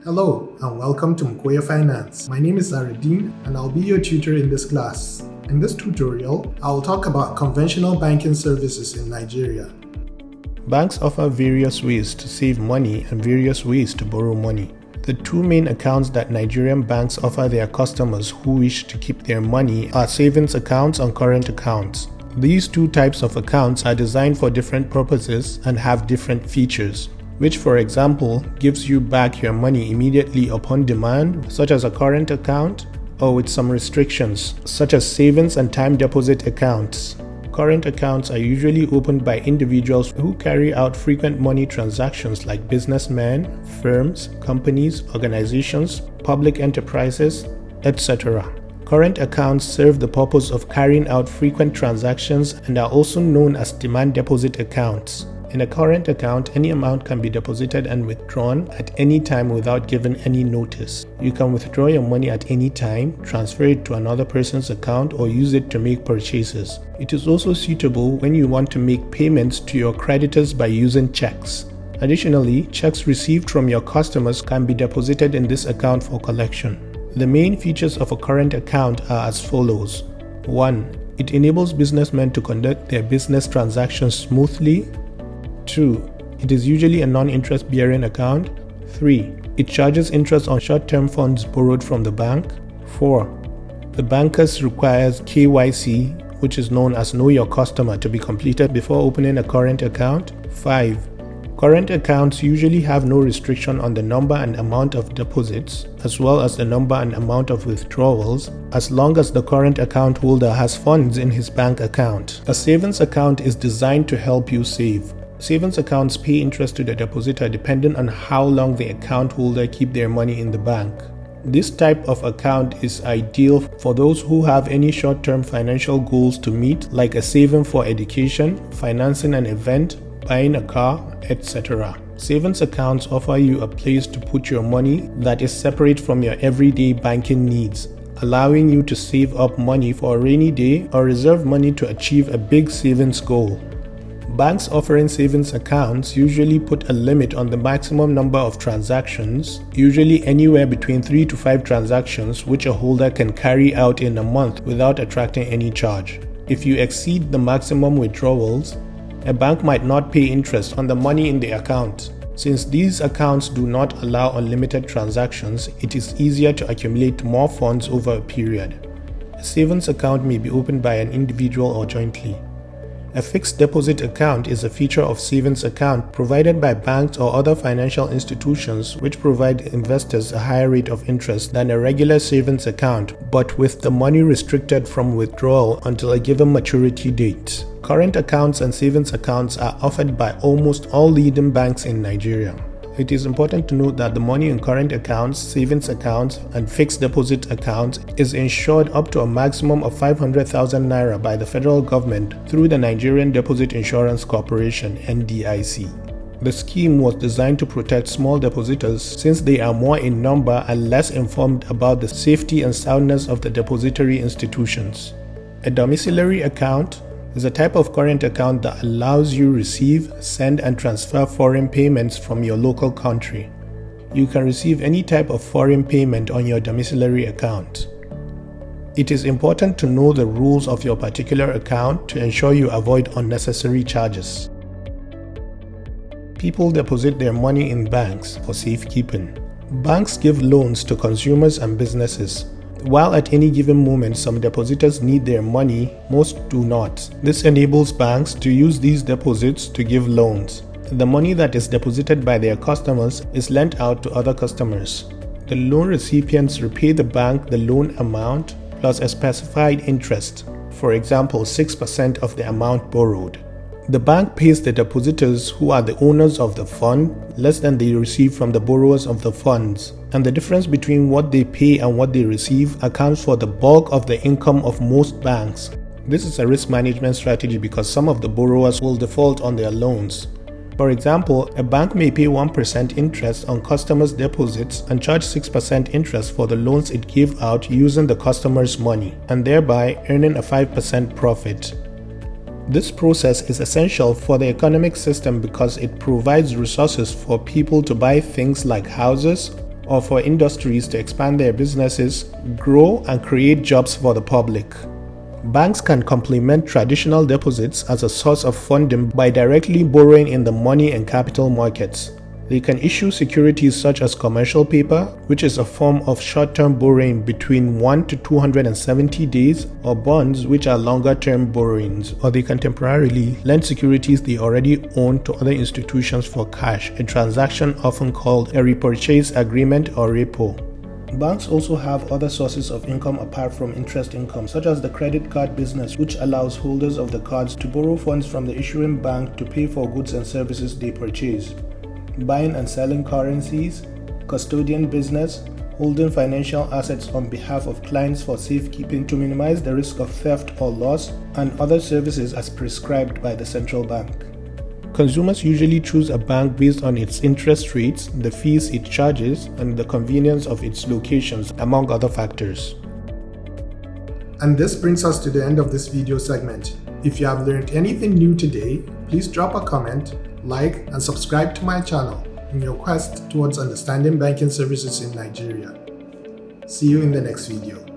Hello and welcome to Mkoya Finance. My name is Zaradine and I'll be your tutor in this class. In this tutorial, I'll talk about conventional banking services in Nigeria. Banks offer various ways to save money and various ways to borrow money. The two main accounts that Nigerian banks offer their customers who wish to keep their money are savings accounts and current accounts. These two types of accounts are designed for different purposes and have different features, which for example gives you back your money immediately upon demand, such as a current account, or with some restrictions, such as savings and time deposit accounts. Current accounts are usually opened by individuals who carry out frequent money transactions like businessmen, firms, companies, organizations, public enterprises, etc. Current accounts serve the purpose of carrying out frequent transactions and are also known as demand deposit accounts. In a current account, any amount can be deposited and withdrawn at any time without giving any notice. You can withdraw your money at any time, transfer it to another person's account, or use it to make purchases. It is also suitable when you want to make payments to your creditors by using checks. Additionally, checks received from your customers can be deposited in this account for collection. The main features of a current account are as follows. 1. It enables businessmen to conduct their business transactions smoothly. 2. It is usually a non-interest bearing account. 3. It charges interest on short-term funds borrowed from the bank. 4. The bankers requires KYC, which is known as Know Your Customer, to be completed before opening a current account. 5. Current accounts usually have no restriction on the number and amount of deposits, as well as the number and amount of withdrawals, as long as the current account holder has funds in his bank account. A savings account is designed to help you save. Savings accounts pay interest to the depositor depending on how long the account holder keep their money in the bank. This type of account is ideal for those who have any short-term financial goals to meet, like a saving for education, financing an event, buying a car, etc. Savings accounts offer you a place to put your money that is separate from your everyday banking needs, allowing you to save up money for a rainy day or reserve money to achieve a big savings goal. Banks offering savings accounts usually put a limit on the maximum number of transactions, usually anywhere between 3 to 5 transactions, which a holder can carry out in a month without attracting any charge. If you exceed the maximum withdrawals, a bank might not pay interest on the money in the account. Since these accounts do not allow unlimited transactions, it is easier to accumulate more funds over a period. A savings account may be opened by an individual or jointly. A fixed deposit account is a feature of savings account provided by banks or other financial institutions which provide investors a higher rate of interest than a regular savings account, but with the money restricted from withdrawal until a given maturity date. Current accounts and savings accounts are offered by almost all leading banks in Nigeria. It is important to note that the money in current accounts, savings accounts, and fixed deposit accounts is insured up to a maximum of 500,000 naira by the federal government through the Nigerian Deposit Insurance Corporation (NDIC). The scheme was designed to protect small depositors since they are more in number and less informed about the safety and soundness of the depository institutions. A domiciliary account is a type of current account that allows you receive, send, and transfer foreign payments from your local country. You can receive any type of foreign payment on your domiciliary account. It is important to know the rules of your particular account to ensure you avoid unnecessary charges. People deposit their money in banks for safekeeping. Banks give loans to consumers and businesses. While at any given moment some depositors need their money, most do not. This enables banks to use these deposits to give loans. The money that is deposited by their customers is lent out to other customers. The loan recipients repay the bank the loan amount plus a specified interest, for example 6% of the amount borrowed. The bank pays the depositors, who are the owners of the fund, less than they receive from the borrowers of the funds, and the difference between what they pay and what they receive accounts for the bulk of the income of most banks. This is a risk management strategy because some of the borrowers will default on their loans. For example, a bank may pay 1% interest on customers' deposits and charge 6% interest for the loans it gave out using the customer's money, and thereby earning a 5% profit. This process is essential for the economic system because it provides resources for people to buy things like houses, or for industries to expand their businesses, grow, and create jobs for the public. Banks can complement traditional deposits as a source of funding by directly borrowing in the money and capital markets. They can issue securities such as commercial paper, which is a form of short-term borrowing between 1 to 270 days, or bonds, which are longer-term borrowings, or they can temporarily lend securities they already own to other institutions for cash, a transaction often called a repurchase agreement or repo. Banks also have other sources of income apart from interest income, such as the credit card business, which allows holders of the cards to borrow funds from the issuing bank to pay for goods and services they purchase. Buying and selling currencies, custodian business, holding financial assets on behalf of clients for safekeeping to minimize the risk of theft or loss, and other services as prescribed by the central bank. Consumers usually choose a bank based on its interest rates, the fees it charges, and the convenience of its locations, among other factors. And this brings us to the end of this video segment. If you have learned anything new today, please drop a comment, like, and subscribe to my channel in your quest towards understanding banking services in Nigeria. See you in the next video.